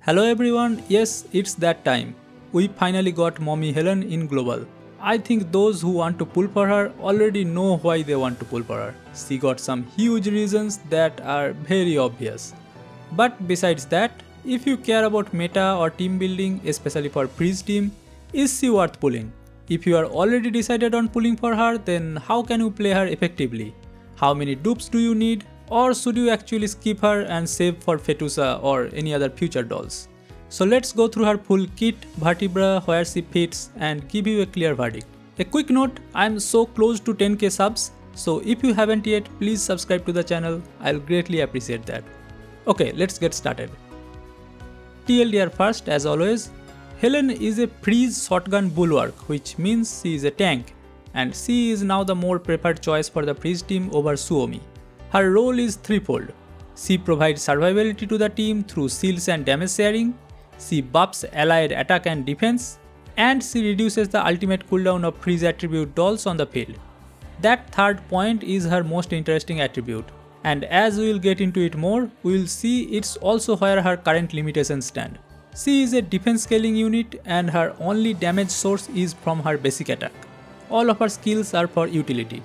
Hello everyone, yes, it's that time. We finally got mommy Helen in global. I think those who want to pull for her already know why they want to pull for her. She got some huge reasons that are very obvious. But besides that, if you care about meta or team building, especially for Freeze team, is she worth pulling? If you are already decided on pulling for her, then how can you play her effectively? How many dupes do you need? Or should you actually skip her and save for Fetusa or any other future dolls? So let's go through her full kit, Vertebrae, where she fits and give you a clear verdict. A quick note, I am so close to 10k subs, so if you haven't yet, please subscribe to the channel, I'll greatly appreciate that. Okay, let's get started. TLDR first, as always. Helen is a freeze shotgun bulwark, which means she is a tank, and she is now the more preferred choice for the freeze team over Suomi. Her role is threefold. She provides survivability to the team through shields and damage sharing, she buffs allied attack and defense, and she reduces the ultimate cooldown of freeze attribute dolls on the field. That third point is her most interesting attribute, and as we will get into it more, we will see it's also where her current limitations stand. She is a defense scaling unit and her only damage source is from her basic attack. All of her skills are for utility.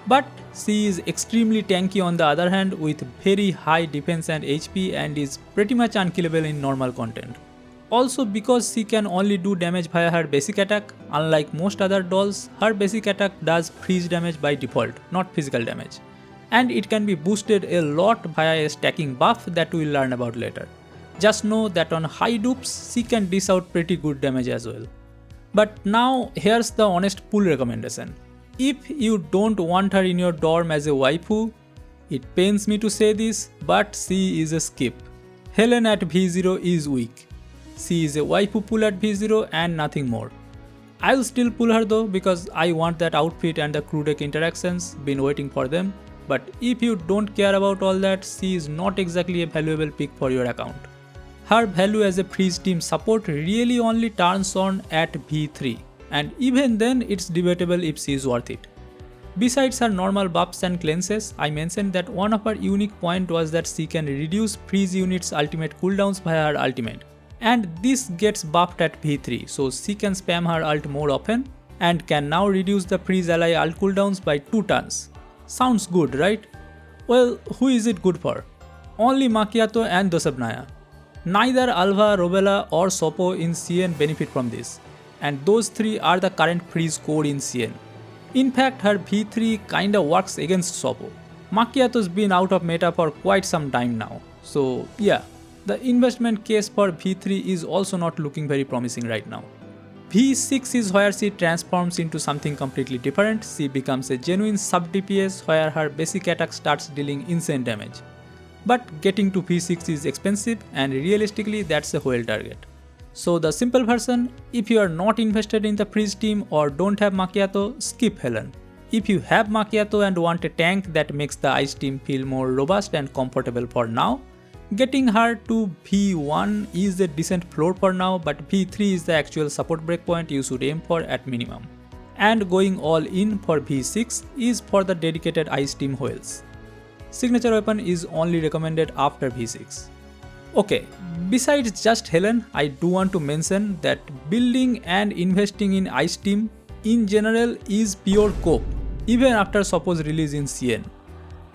But she is extremely tanky on the other hand with very high defense and HP and is pretty much unkillable in normal content. Also because she can only do damage via her basic attack, unlike most other dolls, her basic attack does freeze damage by default, not physical damage. And it can be boosted a lot via a stacking buff that we will learn about later. Just know that on high dupes, she can dish out pretty good damage as well. But now here's the honest pull recommendation. If you don't want her in your dorm as a waifu, it pains me to say this, but she is a skip. Helen at V0 is weak. She is a waifu pull at V0 and nothing more. I'll still pull her though because I want that outfit and the crew deck interactions, been waiting for them. But if you don't care about all that, she is not exactly a valuable pick for your account. Her value as a freeze team support really only turns on at V3. And even then it's debatable if she is worth it. Besides her normal buffs and cleanses, I mentioned that one of her unique point was that she can reduce freeze units' ultimate cooldowns via her ultimate. And this gets buffed at V3, so she can spam her ult more often and can now reduce the freeze ally ult cooldowns by 2 turns. Sounds good, right? Well, who is it good for? Only Macchiato and Dosabnaya. Neither Alva, Robella or Sopo in CN benefit from this. And those three are the current freeze core in CN. In fact, her V3 kinda works against Sopo. Macchiato's been out of meta for quite some time now. So yeah, the investment case for V3 is also not looking very promising right now. V6 is where she transforms into something completely different. She becomes a genuine sub DPS where her basic attack starts dealing insane damage. But getting to V6 is expensive and realistically that's a whale target. So the simple version, if you are not invested in the freeze team or don't have Macchiato, skip Helen. If you have Macchiato and want a tank that makes the ice team feel more robust and comfortable for now, getting her to V1 is a decent floor for now, but V3 is the actual support breakpoint you should aim for at minimum. And going all in for V6 is for the dedicated ice team whales. Signature weapon is only recommended after V6. Okay, besides just Helen, I do want to mention that building and investing in Ice Team in general is pure cope, even after Sopo's release in CN.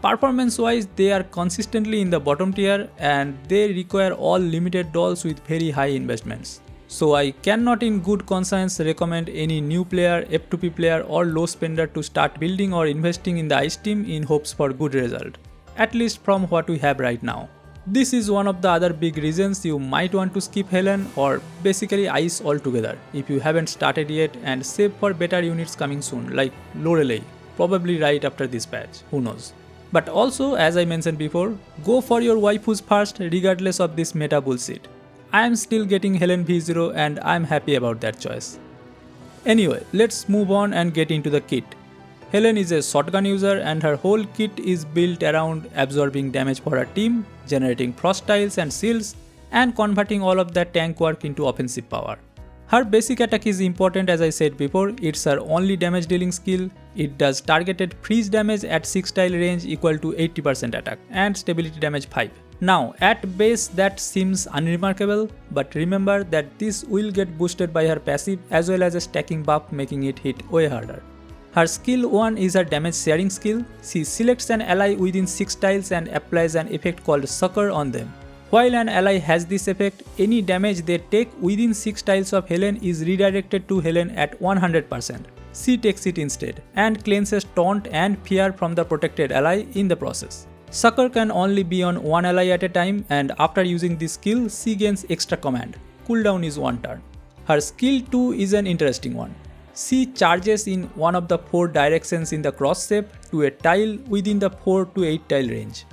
Performance wise, they are consistently in the bottom tier and they require all limited dolls with very high investments. So I cannot in good conscience recommend any new player, F2P player or low spender to start building or investing in the Ice Team in hopes for good result, at least from what we have right now. This is one of the other big reasons you might want to skip Helen or basically Ice altogether if you haven't started yet and save for better units coming soon like Lorelei, probably right after this patch, who knows. But also, as I mentioned before, go for your waifus first regardless of this meta bullshit. I am still getting Helen V0 and I am happy about that choice. Anyway, let's move on and get into the kit. Helen is a shotgun user and her whole kit is built around absorbing damage for her team, generating frost tiles and shields, and converting all of that tank work into offensive power. Her basic attack is important as I said before, it's her only damage dealing skill. It does targeted freeze damage at 6 tile range equal to 80% attack and stability damage 5. Now, at base that seems unremarkable, but remember that this will get boosted by her passive as well as a stacking buff making it hit way harder. Her skill 1 is her damage sharing skill. She selects an ally within 6 tiles and applies an effect called Sucker on them. While an ally has this effect, any damage they take within 6 tiles of Helen is redirected to Helen at 100%. She takes it instead and cleanses taunt and fear from the protected ally in the process. Sucker can only be on one ally at a time, and after using this skill, she gains extra command. Cooldown is 1 turn. Her skill 2 is an interesting one. She charges in one of the 4 directions in the cross shape to a tile within the 4 to 8 tile range.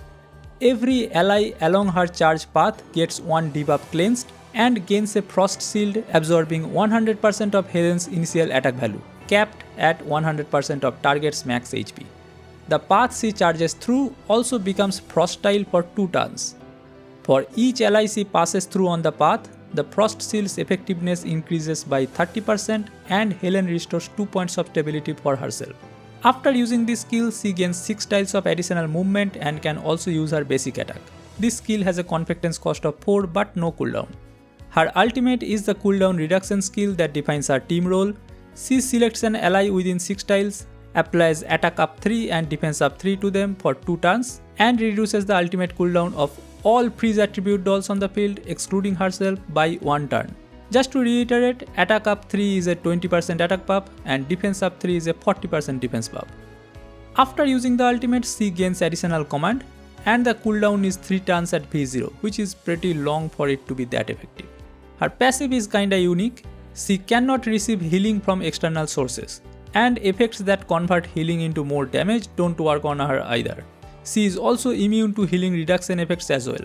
Every ally along her charge path gets 1 debuff cleansed and gains a frost shield absorbing 100% of Helen's initial attack value, capped at 100% of target's max HP. The path she charges through also becomes frostile for 2 turns. For each ally she passes through on the path, the frost shield's effectiveness increases by 30% and Helen restores 2 points of stability for herself. After using this skill, she gains 6 tiles of additional movement and can also use her basic attack. This skill has a conflictance cost of 4 but no cooldown. Her ultimate is the cooldown reduction skill that defines her team role. She selects an ally within 6 tiles, applies attack up 3 and defense up 3 to them for 2 turns, and reduces the ultimate cooldown of all freeze attribute dolls on the field excluding herself by 1 turn. Just to reiterate, attack up 3 is a 20% attack buff and defense up 3 is a 40% defense buff. After using the ultimate, she gains additional command and the cooldown is 3 turns at V0, which is pretty long for it to be that effective. Her passive is kinda unique. She cannot receive healing from external sources, and effects that convert healing into more damage don't work on her either. She is also immune to healing reduction effects as well.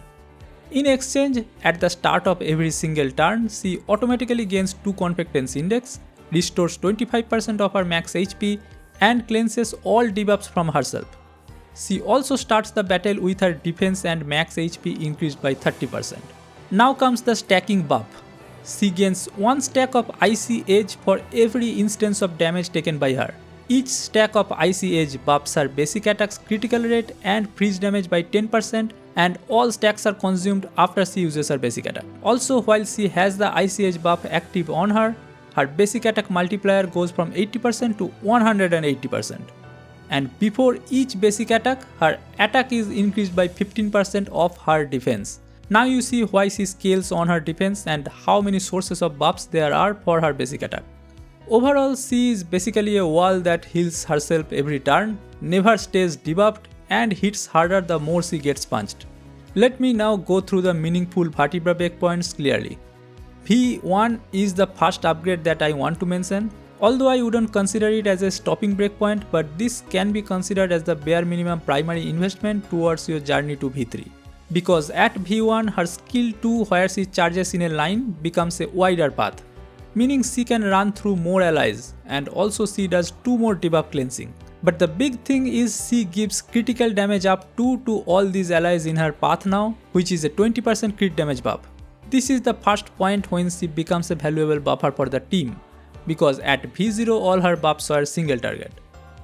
In exchange, at the start of every single turn, she automatically gains 2 conflictance index, restores 25% of her max HP and cleanses all debuffs from herself. She also starts the battle with her defense and max HP increased by 30%. Now comes the stacking buff. She gains 1 stack of Icy Edge for every instance of damage taken by her. Each stack of Icy Edge buffs her basic attack's critical rate and freeze damage by 10%, and all stacks are consumed after she uses her basic attack. Also, while she has the Icy Edge buff active on her, her basic attack multiplier goes from 80% to 180%. And before each basic attack, her attack is increased by 15% of her defense. Now you see why she scales on her defense and how many sources of buffs there are for her basic attack. Overall, she is basically a wall that heals herself every turn, never stays debuffed, and hits harder the more she gets punched. Let me now go through the meaningful Vertebrae breakpoints clearly. V1 is the first upgrade that I want to mention. Although I wouldn't consider it as a stopping breakpoint, but this can be considered as the bare minimum primary investment towards your journey to V3. Because at V1, her skill 2 where she charges in a line becomes a wider path, meaning she can run through more allies, and also she does 2 more debuff cleansing. But the big thing is she gives critical damage up 2 to all these allies in her path now, which is a 20% crit damage buff. This is the first point when she becomes a valuable buffer for the team, because at V0 all her buffs are single target.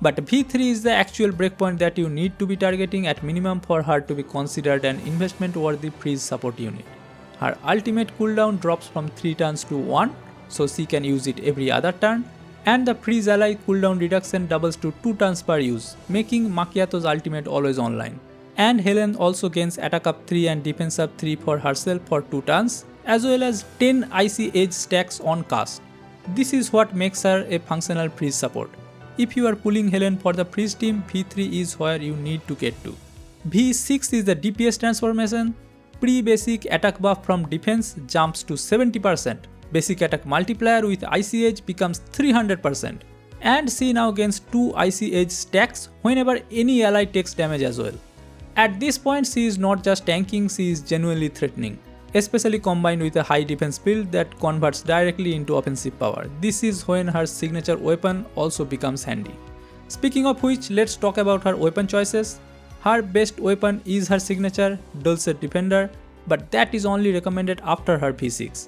But V3 is the actual breakpoint that you need to be targeting at minimum for her to be considered an investment worthy freeze support unit. Her ultimate cooldown drops from 3 turns to 1, so she can use it every other turn, and the freeze ally cooldown reduction doubles to 2 turns per use, making Macchiato's ultimate always online. And Helen also gains attack up 3 and defense up 3 for herself for 2 turns, as well as 10 Icy Edge stacks on cast. This is what makes her a functional freeze support. If you are pulling Helen for the freeze team, V3 is where you need to get to. V6 is the DPS transformation. Pre-basic attack buff from defense jumps to 70%. Basic attack multiplier with Icy Edge becomes 300%. And she now gains 2 Icy Edge stacks whenever any ally takes damage as well. At this point, she is not just tanking, she is genuinely threatening, especially combined with a high defense build that converts directly into offensive power. This is when her signature weapon also becomes handy. Speaking of which, let's talk about her weapon choices. Her best weapon is her signature Dulcet Defender, but that is only recommended after her V6.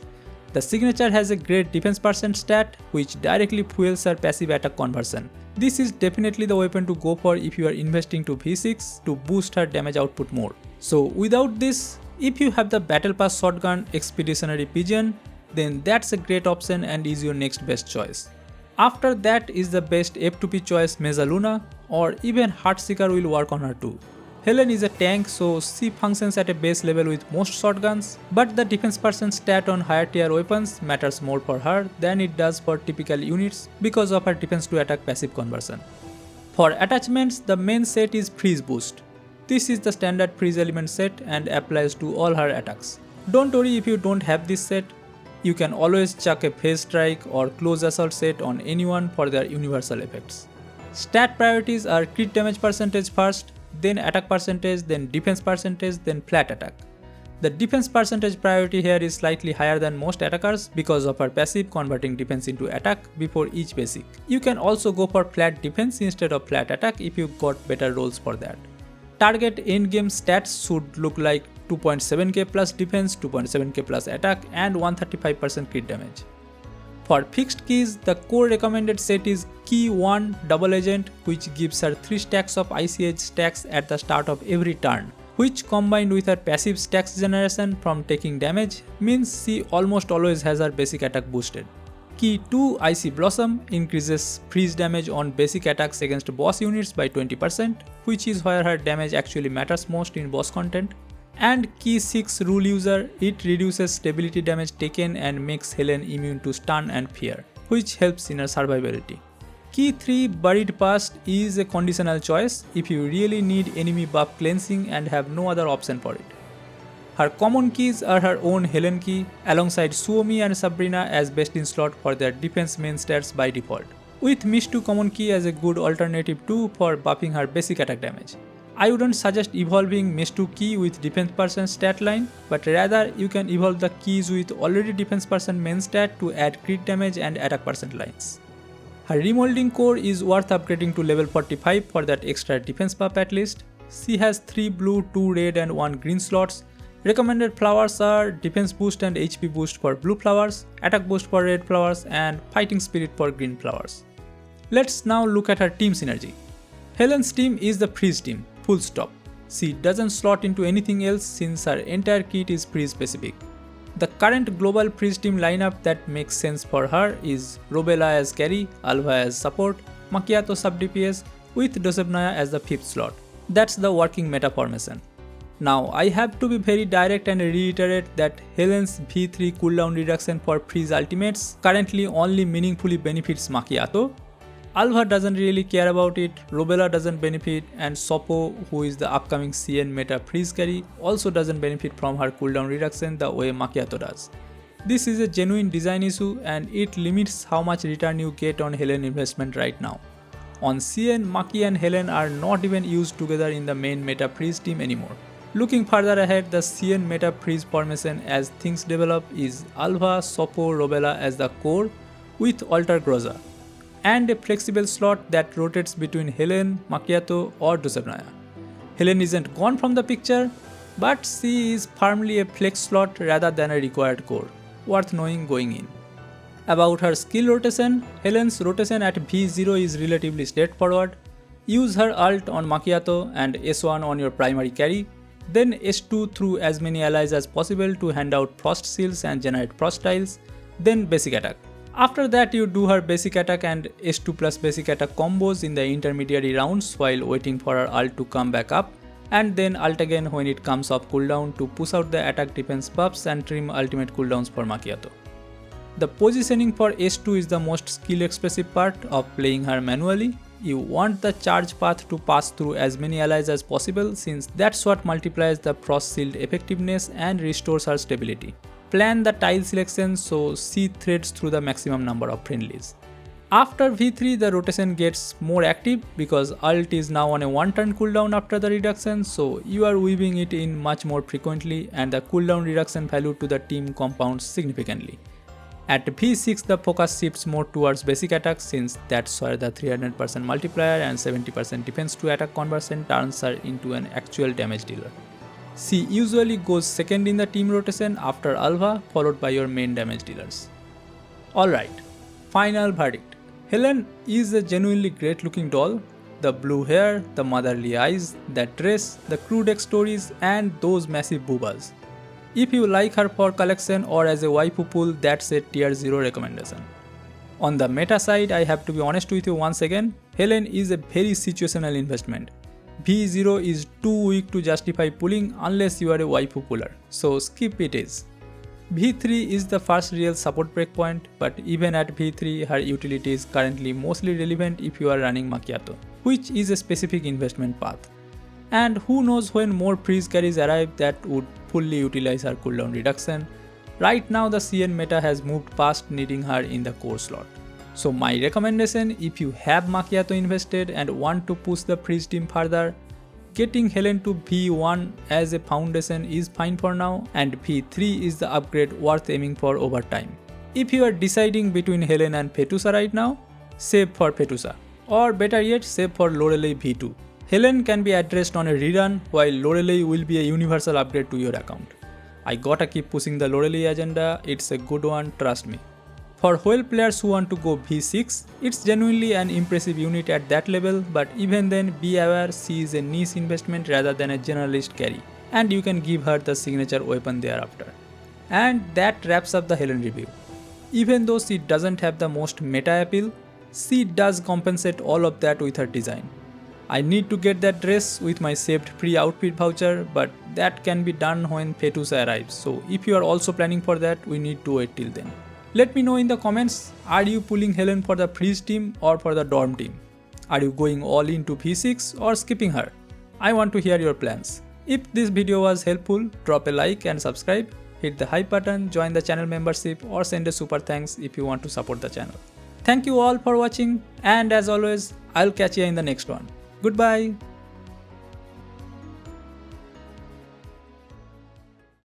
The signature has a great defense percent stat which directly fuels her passive attack conversion. This is definitely the weapon to go for if you are investing to V6 to boost her damage output more. So without this, If you have the Battle Pass Shotgun Expeditionary Pigeon, then that's a great option and is your next best choice. After that is the best F2P choice Mezzaluna, or even Heartseeker will work on her too. Helen is a tank, so she functions at a base level with most shotguns, but the defense percent stat on higher tier weapons matters more for her than it does for typical units because of her defense to attack passive conversion. For attachments, the main set is Freeze Boost. This is the standard freeze element set and applies to all her attacks. Don't worry if you don't have this set, you can always chuck a Phase Strike or Close Assault set on anyone for their universal effects. Stat priorities are crit damage percentage first, then attack percentage, then defense percentage, then flat attack. The defense percentage priority here is slightly higher than most attackers because of her passive converting defense into attack before each basic. You can also go for flat defense instead of flat attack if you got better rolls for that. Target endgame stats should look like 2.7k plus defense, 2.7k plus attack and 135% crit damage. For fixed keys, the core recommended set is Key 1 Double Agent, which gives her 3 stacks of Icy Edge stacks at the start of every turn, which combined with her passive stacks generation from taking damage means she almost always has her basic attack boosted. Key 2 Icy Blossom increases freeze damage on basic attacks against boss units by 20%, which is where her damage actually matters most in boss content. And Key 6 Rule User, it reduces stability damage taken and makes Helen immune to stun and fear, which helps in her survivability. Key 3 Buried Past is a conditional choice if you really need enemy buff cleansing and have no other option for it. Her common keys are her own Helen key alongside Suomi and Sabrina as best in slot for their defense main stats by default, with Mish2 common key as a good alternative too for buffing her basic attack damage. I wouldn't suggest evolving Mish2 key with defense percent stat line, but rather you can evolve the keys with already defense percent main stat to add crit damage and attack percent lines. Her remolding core is worth upgrading to level 45 for that extra defense buff at least. She has 3 blue, 2 red and 1 green slots. Recommended flowers are defense boost and HP boost for blue flowers, attack boost for red flowers and fighting spirit for green flowers. Let's now look at her team synergy. Helen's team is the freeze team, full stop. She doesn't slot into anything else since her entire kit is freeze specific. The current global freeze team lineup that makes sense for her is Robella as carry, Alva as support, Macchiato sub DPS with Dosebnaya as the 5th slot. That's the working meta formation. Now I have to be very direct and reiterate that Helen's V3 cooldown reduction for freeze ultimates currently only meaningfully benefits Macchiato. Alva doesn't really care about it, Robella doesn't benefit, and Sopo, who is the upcoming CN meta freeze carry, also doesn't benefit from her cooldown reduction the way Macchiato does. This is a genuine design issue and it limits how much return you get on Helen investment right now. On CN, Maki and Helen are not even used together in the main meta freeze team anymore. Looking further ahead, the CN meta freeze formation as things develop is Alva, Sopo, Robella as the core with Alter Groza, and a flexible slot that rotates between Helen, Macchiato or Dosebnaya. Helen isn't gone from the picture, but she is firmly a flex slot rather than a required core, worth knowing going in. About her skill rotation, Helen's rotation at V0 is relatively straightforward. Use her ult on Macchiato and S1 on your primary carry, then S2 through as many allies as possible to hand out frost seals and generate frost tiles, then basic attack. After that you do her basic attack and S2 plus basic attack combos in the intermediary rounds while waiting for her ult to come back up, and then ult again when it comes off cooldown to push out the attack defense buffs and trim ultimate cooldowns for Macchiato. The positioning for S2 is the most skill expressive part of playing her manually. You want the charge path to pass through as many allies as possible since that's what multiplies the frost shield effectiveness and restores her stability. Plan the tile selection so she threads through the maximum number of friendlies. After V3 the rotation gets more active because ult is now on a 1 turn cooldown after the reduction, so you are weaving it in much more frequently and the cooldown reduction value to the team compounds significantly. At V6 the focus shifts more towards basic attack since that's where the 300% multiplier and 70% defense to attack conversion turns her into an actual damage dealer. She usually goes second in the team rotation after Alva, followed by your main damage dealers. Alright, final verdict. Helen is a genuinely great looking doll. The blue hair, the motherly eyes, that dress, the crew deck stories and those massive boobas. If you like her for collection or as a waifu pool, that's a tier 0 recommendation. On the meta side, I have to be honest with you once again, Helen is a very situational investment. V0 is too weak to justify pulling unless you are a waifu puller, so skip it is. V3 is the first real support breakpoint, but even at V3 her utility is currently mostly relevant if you are running Macchiato, which is a specific investment path. And who knows when more freeze carries arrive that would fully utilize her cooldown reduction. Right now the CN meta has moved past needing her in the core slot. So my recommendation, if you have Macchiato invested and want to push the freeze team further, getting Helen to V1 as a foundation is fine for now, and V3 is the upgrade worth aiming for over time. If you are deciding between Helen and Fetusa right now, save for Fetusa, or better yet save for Lorelei V2. Helen can be addressed on a rerun while Lorelei will be a universal upgrade to your account. I gotta keep pushing the Lorelei agenda, it's a good one, trust me. For whale players who want to go V6, it's genuinely an impressive unit at that level, but even then be aware she is a niche investment rather than a generalist carry, and you can give her the signature weapon thereafter. And that wraps up the Helen review. Even though she doesn't have the most meta appeal, she does compensate all of that with her design. I need to get that dress with my saved free outfit voucher, but that can be done when Fetusa arrives, so if you are also planning for that, we need to wait till then. Let me know in the comments, are you pulling Helen for the freeze team or for the dorm team? Are you going all into V6 or skipping her? I want to hear your plans. If this video was helpful, drop a like and subscribe, hit the hype button, join the channel membership or send a super thanks if you want to support the channel. Thank you all for watching, and as always, I'll catch you in the next one. Goodbye.